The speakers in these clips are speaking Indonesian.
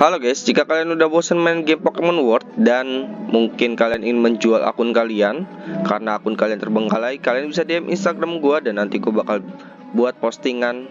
Halo guys, jika kalian udah bosan main game Pokemon World dan mungkin kalian ingin menjual akun kalian karena akun kalian terbengkalai, kalian bisa DM Instagram gua dan nanti gua bakal buat postingan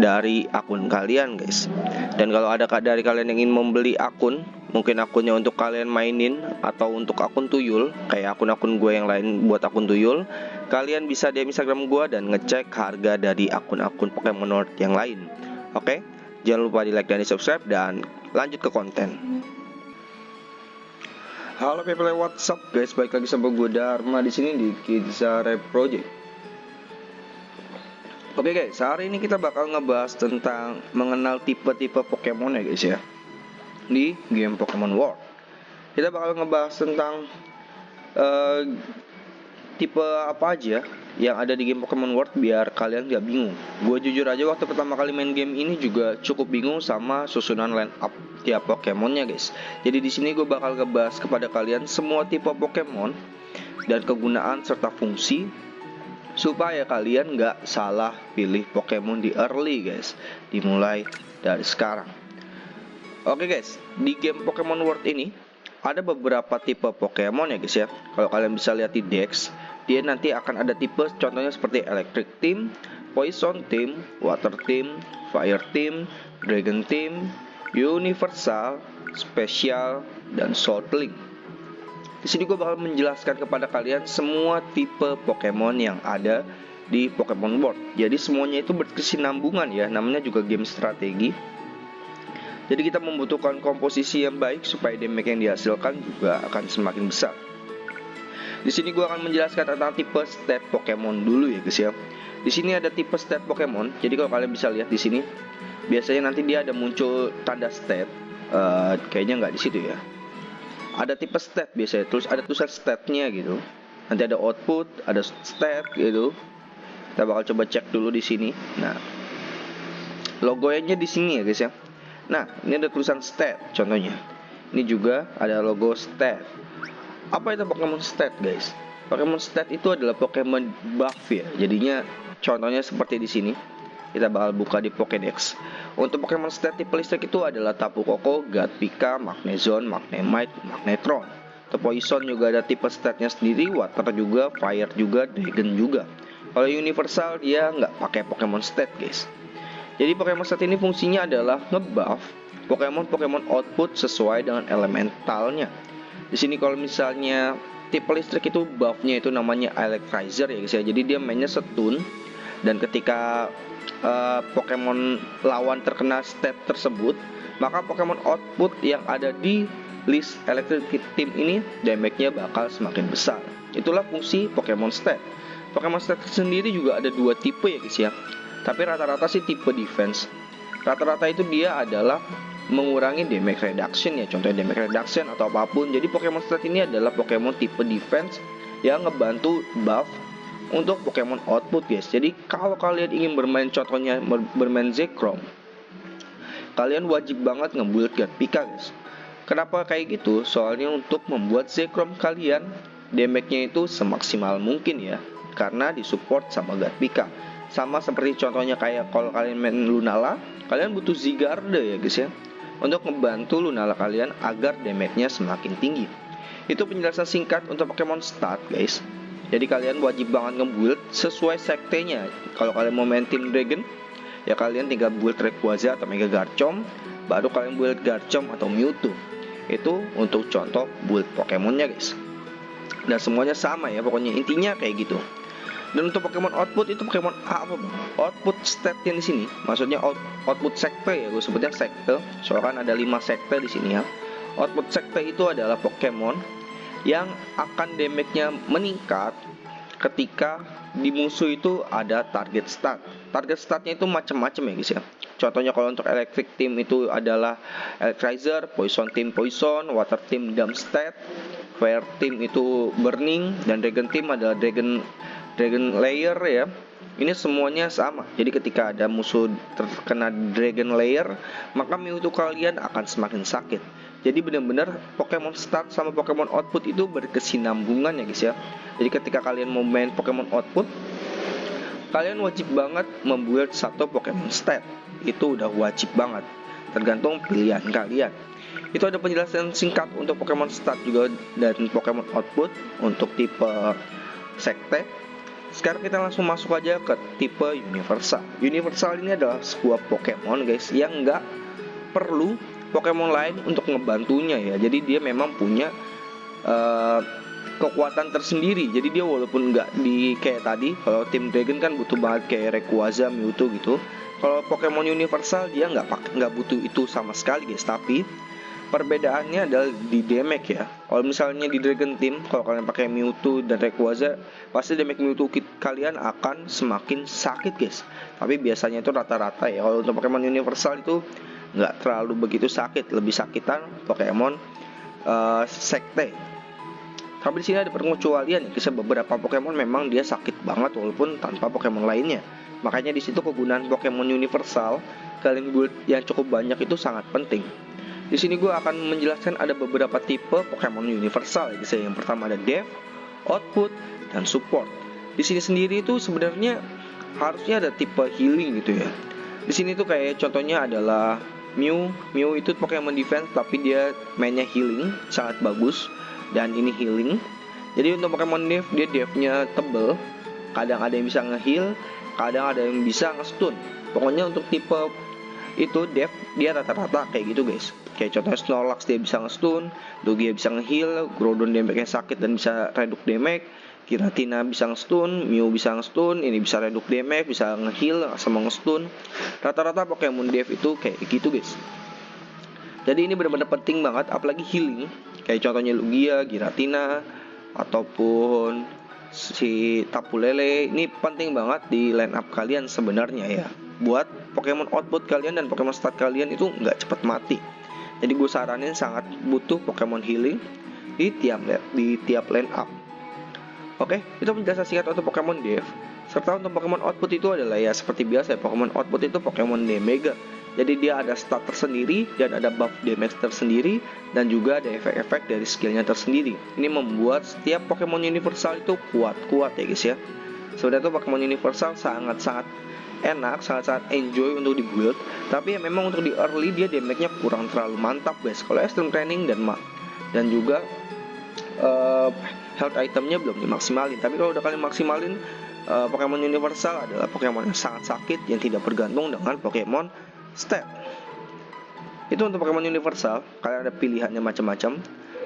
dari akun kalian guys. Dan kalau ada dari kalian yang ingin membeli akun, mungkin akunnya untuk kalian mainin atau untuk akun tuyul, kayak akun-akun gue yang lain buat akun tuyul, kalian bisa DM Instagram gua dan ngecek harga dari akun-akun Pokemon World yang lain. Oke? Jangan lupa di like dan di subscribe dan lanjut ke konten. Halo people, what's up guys? Balik lagi sama gue Dharma di sini di Kidzare Project. Oke guys, hari ini kita bakal ngebahas tentang mengenal tipe-tipe Pokemon ya guys ya. Di game Pokemon World. Kita bakal ngebahas tentang tipe apa aja yang ada di game Pokemon World biar kalian gak bingung. Gue jujur aja waktu pertama kali main game ini juga cukup bingung sama susunan line up tiap Pokemonnya guys. Jadi di sini gue bakal ngebahas kepada kalian semua tipe Pokemon dan kegunaan serta fungsi supaya kalian gak salah pilih Pokemon di early guys. Dimulai dari sekarang. Oke guys, di game Pokemon World ini ada beberapa tipe Pokemon ya guys ya. Kalau kalian bisa lihat di Dex, dia nanti akan ada tipe contohnya seperti Electric Team, Poison Team, Water Team, Fire Team, Dragon Team, Universal, Special, dan Soul Link. Di sini gue bakal menjelaskan kepada kalian semua tipe Pokemon yang ada di Pokemon World. Jadi semuanya itu berkesinambungan ya, namanya juga game strategi. Jadi kita membutuhkan komposisi yang baik supaya damage yang dihasilkan juga akan semakin besar. Di sini gue akan menjelaskan tentang tipe stat Pokemon dulu ya guys ya. Di sini ada tipe stat Pokemon. Jadi kalau kalian bisa lihat di sini, biasanya nanti dia ada muncul tanda stat. Kayaknya nggak di situ ya. Ada tipe stat biasanya, terus ada tulisan statnya gitu. Nanti ada output, ada stat gitu. Kita bakal coba cek dulu di sini. Nah, logonya di sini ya guys ya. Nah, ini ada tulisan stat contohnya. Ini juga ada logo stat. Apa itu Pokemon stat guys? Pokemon stat itu adalah Pokemon buff ya. Jadinya contohnya seperti di sini. Kita bakal buka di Pokédex. Untuk Pokemon stat tipe listrik itu adalah Tapu Koko, Gatpika, Magnezone, Magnemite, Magnetron. Untuk Poison juga ada tipe statnya sendiri, Water juga, Fire juga, Dragon juga. Kalau Universal dia nggak pakai Pokemon stat guys. Jadi Pokemon stat ini fungsinya adalah ngebuff Pokemon output sesuai dengan elementalnya. Di sini kalau misalnya tipe listrik itu buffnya itu namanya Electrizer ya guys ya. Jadi dia mainnya stun dan ketika Pokemon lawan terkena stat tersebut, maka Pokemon output yang ada di list Electric Team ini damage-nya bakal semakin besar. Itulah fungsi Pokemon stat. Pokemon stat sendiri juga ada dua tipe ya guys ya. Tapi rata-rata sih tipe defense. Rata-rata itu dia adalah mengurangi damage reduction ya, contohnya damage reduction atau apapun. Jadi Pokemon stat ini adalah Pokemon tipe defense yang ngebantu buff untuk Pokemon output guys. Jadi kalau kalian ingin bermain contohnya bermain Zekrom, kalian wajib banget nge-build Gatpika guys. Kenapa kayak gitu? Soalnya untuk membuat Zekrom kalian damage-nya itu semaksimal mungkin ya, karena disupport sama Gatpika. Sama seperti contohnya kayak kalau kalian main Lunala, kalian butuh Zygarde ya guys ya, untuk membantu Lunala kalian agar damage-nya semakin tinggi. Itu penjelasan singkat untuk Pokemon stat guys. Jadi kalian wajib banget nge-build sesuai sektenya. Kalau kalian mau main Team Dragon, ya kalian tinggal build Rayquaza atau Mega Garchomp, baru kalian build Garchomp atau Mewtwo. Itu untuk contoh build Pokemonnya guys. Dan semuanya sama ya, pokoknya intinya kayak gitu. Dan untuk Pokemon output itu Pokemon apa bang? Output statnya di sini, maksudnya output sekte ya, gue sebutnya sekte. Soalnya kan ada 5 sekte di sini ya. Output sekte itu adalah Pokemon yang akan damage-nya meningkat ketika di musuh itu ada target stat. Target statnya itu macam-macam ya guys ya. Contohnya kalau untuk Electric Team itu adalah Electrizer, Poison Team Poison, Water Team Dumpstat, Fire Team itu Burning, dan Dragon Team adalah Dragon Layer ya. Ini semuanya sama. Jadi ketika ada musuh terkena Dragon Layer, maka Mewtwo kalian akan semakin sakit. Jadi benar-benar Pokemon start sama Pokemon output itu berkesinambungan ya guys ya. Jadi ketika kalian mau main Pokemon output, kalian wajib banget membuat satu Pokemon stat. Itu udah wajib banget. tergantung pilihan kalian. Itu ada penjelasan singkat untuk Pokemon Start juga dan Pokemon Output untuk tipe sekte. Sekarang kita langsung masuk aja ke tipe universal. Universal ini adalah sebuah Pokemon guys yang nggak perlu Pokemon lain untuk ngebantunya ya. Jadi dia memang punya kekuatan tersendiri. Jadi dia walaupun nggak di kayak tadi, kalau Team Dragon kan butuh banget kayak Rayquaza, Mewtwo gitu. Kalau Pokemon universal dia nggak butuh itu sama sekali guys. Tapi perbedaannya adalah di damage ya. Kalau misalnya di Dragon Team, kalau kalian pakai Mewtwo dan Rayquaza, pasti damage Mewtwo kalian akan semakin sakit guys. Tapi biasanya itu rata-rata ya. Kalau untuk Pokemon universal itu nggak terlalu begitu sakit, lebih sakitan Pokemon sekte. Tapi di sini ada pengecualian ya, kisah beberapa Pokemon memang dia sakit banget walaupun tanpa Pokemon lainnya. Makanya di situ kegunaan Pokemon universal kalian build yang cukup banyak itu sangat penting. Di sini gue akan menjelaskan ada beberapa tipe Pokemon universal ya guys. Yang pertama ada Def, Output, dan Support. Di sini sendiri itu sebenarnya harusnya ada tipe healing gitu ya. Di sini tuh kayak contohnya adalah Mew. Mew itu Pokemon defense tapi dia mainnya healing, sangat bagus. Dan ini healing. Jadi untuk Pokemon Def, dia defnya tebel. Kadang ada yang bisa nge-heal, kadang ada yang bisa nge-stun. Pokoknya untuk tipe itu Def dia rata-rata kayak gitu guys. Kayak contohnya Snorlax dia bisa nge-stun, Lugia bisa nge-heal, Groudon damage-nya sakit dan bisa reduce damage, Giratina bisa nge-stun, Mew bisa nge-stun, ini bisa reduce damage, bisa nge-heal sama nge-stun. Rata-rata Pokemon Def itu kayak gitu guys. Jadi ini benar-benar penting banget, apalagi healing. Kayak contohnya Lugia, Giratina, ataupun si Tapu Lele. Ini penting banget di line up kalian sebenarnya ya. Buat Pokemon Output kalian dan Pokemon Start kalian itu nggak cepet mati. Jadi gue saranin sangat butuh Pokemon healing di tiap line up. Oke, itu penjelasan singkat untuk Pokemon Def. Serta untuk Pokemon Output itu adalah ya seperti biasa ya, Pokemon Output itu Pokemon Demega. Jadi dia ada stat tersendiri dan ada buff damage tersendiri dan juga ada efek-efek dari skillnya tersendiri. Ini membuat setiap Pokemon universal itu kuat-kuat ya guys ya. Sebenarnya tuh Pokemon universal sangat-sangat enak, sangat-sangat enjoy untuk di build. Tapi ya memang untuk di early dia damage-nya kurang terlalu mantap guys. Kalau extreme training dan juga health itemnya belum dimaksimalin. Tapi kalau udah kalian maksimalin, Pokemon universal adalah Pokemon yang sangat sakit yang tidak bergantung dengan Pokemon stat. Itu untuk Pokemon universal, kalian ada pilihannya macam-macam.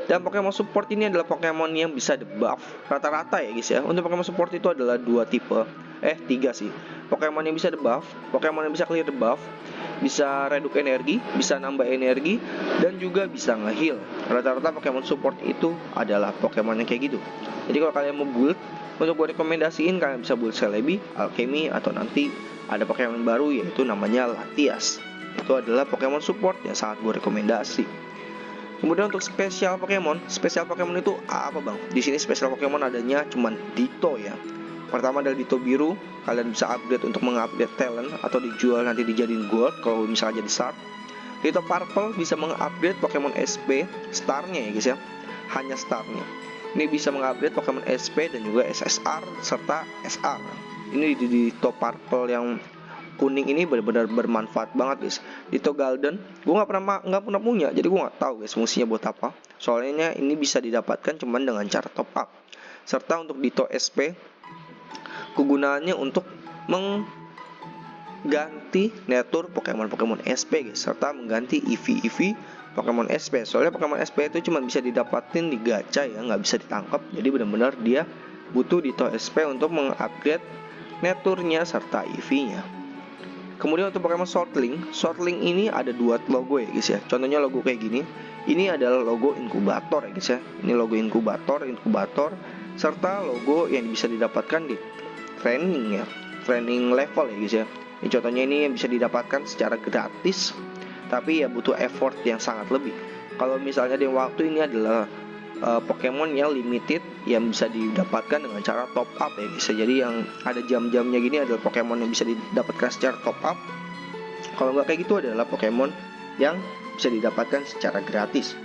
Dan Pokemon support ini adalah Pokemon yang bisa debuff rata-rata ya guys ya. Untuk Pokemon support itu adalah tiga sih. Pokemon yang bisa debuff, Pokemon yang bisa clear debuff, bisa reduce energi, bisa nambah energi, dan juga bisa nge-heal. Rata-rata Pokemon support itu adalah Pokemon yang kayak gitu. Jadi kalau kalian mau build, untuk gue rekomendasiin kalian bisa build Celebi, Alchemy, atau nanti ada Pokemon baru yaitu namanya Latias. Itu adalah Pokemon support yang sangat gue rekomendasi. Kemudian untuk spesial Pokemon itu apa bang? Di sini spesial Pokemon adanya cuman Ditto ya. Pertama adalah Ditto biru, kalian bisa upgrade untuk mengupgrade talent atau dijual nanti dijadiin gold kalau misalnya jadi start. Ditto purple bisa mengupgrade Pokemon SP starnya ya guys ya, hanya starnya. Ini bisa mengupgrade Pokemon SP dan juga SSR serta SR. Ini di Ditto purple yang kuning ini benar-benar bermanfaat banget guys. Ditto Golden, gue nggak pernah punya, jadi gue nggak tahu guys fungsinya buat apa. Soalnya ini bisa didapatkan cuman dengan cara top up. Serta untuk Ditto SP, kegunaannya untuk mengganti nature Pokemon SP guys, serta mengganti EV Pokemon SP. Soalnya Pokemon SP itu cuma bisa didapatin di gacha ya, nggak bisa ditangkap. Jadi benar-benar dia butuh Ditto SP untuk mengupgrade nature-nya serta EV-nya. Kemudian untuk Pokemon Sortling ini ada dua logo ya guys ya. Contohnya logo kayak gini. Ini adalah logo inkubator ya guys ya. Ini logo inkubator serta logo yang bisa didapatkan di training level ya guys ya. Ini contohnya ini yang bisa didapatkan secara gratis, tapi ya butuh effort yang sangat lebih. Kalau misalnya di waktu ini adalah Pokemon yang limited yang bisa didapatkan dengan cara top up ya guys. Jadi yang ada jam-jamnya gini adalah Pokemon yang bisa didapatkan secara top up. Kalau nggak kayak gitu adalah Pokemon yang bisa didapatkan secara gratis.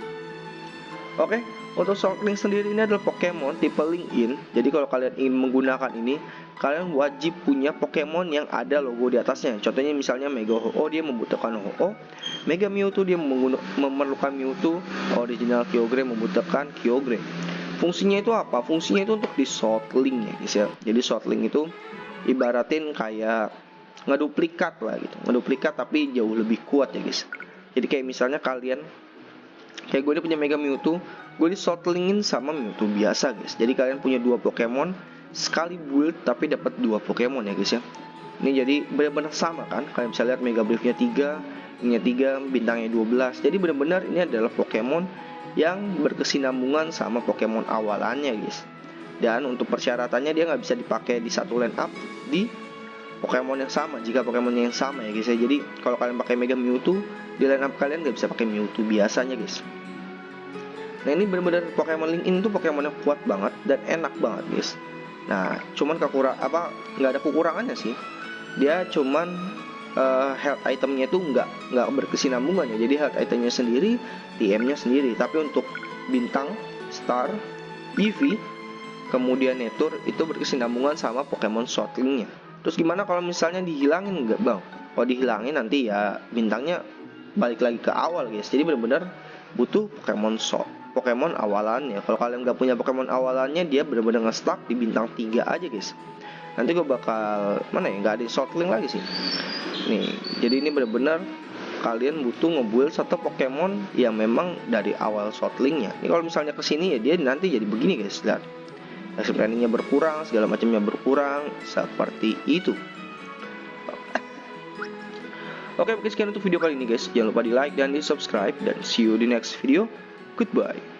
Oke, untuk Sortling sendiri ini adalah Pokemon tipe link in. Jadi kalau kalian ingin menggunakan ini, kalian wajib punya Pokemon yang ada logo di atasnya. Contohnya misalnya Mega Ho-Oh dia membutuhkan Ho-Oh, Mega Mewtwo dia memerlukan Mewtwo, original Kyogre membutuhkan Kyogre. Fungsinya itu apa? Fungsinya itu untuk di sortling ya guys ya. Jadi sortling itu ibaratin kayak ngeduplikat lah gitu, ngeduplikat tapi jauh lebih kuat ya guys. Jadi kayak misalnya kalian, kayak gue ini punya Mega Mewtwo, gue di sortlingin sama Mewtwo biasa guys. Jadi kalian punya dua Pokemon sekali build tapi dapat dua Pokemon ya guys ya. Ini jadi benar-benar sama kan. Kalian bisa lihat Mega Briefnya 3, ininya 3, bintangnya 12. Jadi benar-benar ini adalah Pokemon yang berkesinambungan sama Pokemon awalannya guys. Dan untuk persyaratannya dia nggak bisa dipakai di satu line up di Pokemon yang sama, jika Pokemonnya yang sama ya guys ya. Jadi kalau kalian pakai Mega Mewtwo, di line up kalian nggak bisa pakai Mewtwo biasanya guys. Nah ini benar-benar Pokemon Link In tuh Pokemon yang kuat banget dan enak banget guys. Nah cuman nggak ada kekurangannya sih. Dia cuman health itemnya tuh nggak berkesinambungan ya. Jadi health itemnya sendiri, TM-nya sendiri. Tapi untuk bintang, star, EV, kemudian Netur itu berkesinambungan sama Pokemon sortlingnya. Terus gimana kalau misalnya dihilangin nggak bang? Kalau dihilangin nanti ya bintangnya balik lagi ke awal guys. Jadi benar-benar butuh Pokemon awalannya. Kalau kalian nggak punya Pokemon awalannya, dia benar-benar nge-stuck di bintang 3 aja guys. Nanti gue bakal mana ya, nggak ada sortling lagi sih. Nih, jadi ini benar-benar kalian butuh ngebuild satu Pokemon yang memang dari awal sortlingnya. Ini kalau misalnya kesini ya dia nanti jadi begini guys, lihat. Explaining-nya berkurang, segala macamnya berkurang, seperti itu. Oke, mungkin sekian untuk video kali ini guys. Jangan lupa di like dan di subscribe, dan see you di next video. Goodbye.